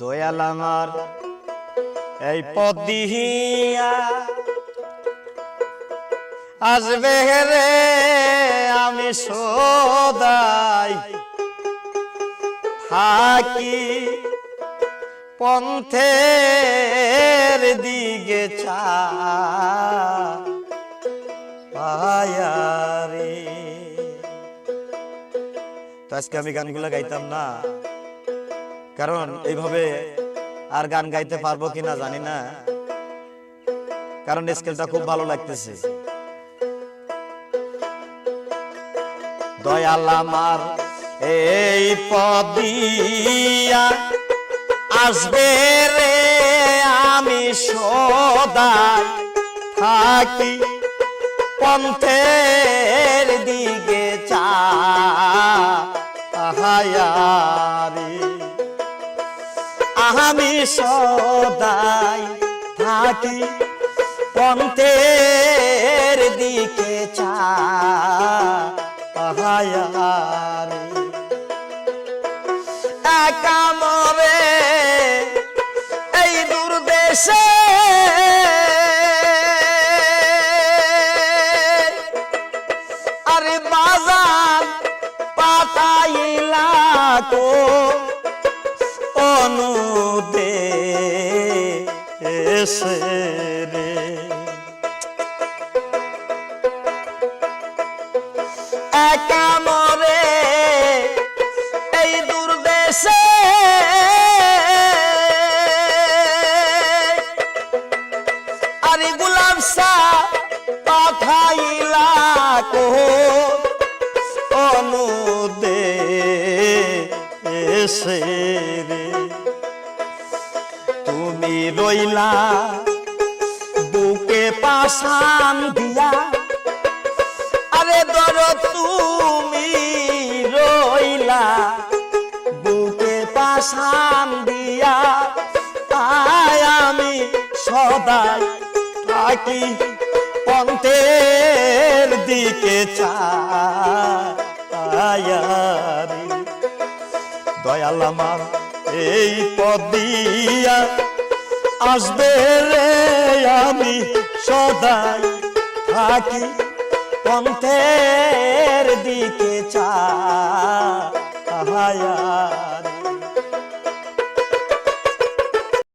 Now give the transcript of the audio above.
দয়াল আমার এই পথ দিয়া আসবে রে আমি সদাই থাকি পন্থের দিকে চায়ারে। তো আজকে আমি গানগুলো গাইতাম না, কারণ এইভাবে আর গান গাইতে পারবো কিনা জানি না, কারণ স্কেলটা খুব ভালো লাগতেছে। দয়াল আমার এই পথ দিয়া আসবে রে আমি সদাই থাকি পন্থের দিকে চাহায়ারে। আমি সদাই থাকি পন্থের দিকে চাহায়ারে। একা মরে এই দূর দেশে আরে বাজার পাতাইলা কো অনুদেশে রে। একা মরে এই দূর দেশে আরে গোলাপ শাহ পাঠাইলা কো অনুদেশে রে। তুমি রইলা বুকে পাশান দিয়া আরে ধর তুমি রইলা বুকে পাশান দিয়া তাই আমি সদাই থাকি পন্থের দিকে চায়ারে। দয়াল আমার এই পথ দিয়া আসবে রে আমি সদাই থাকি পন্থের দিকে চাহায়ারে।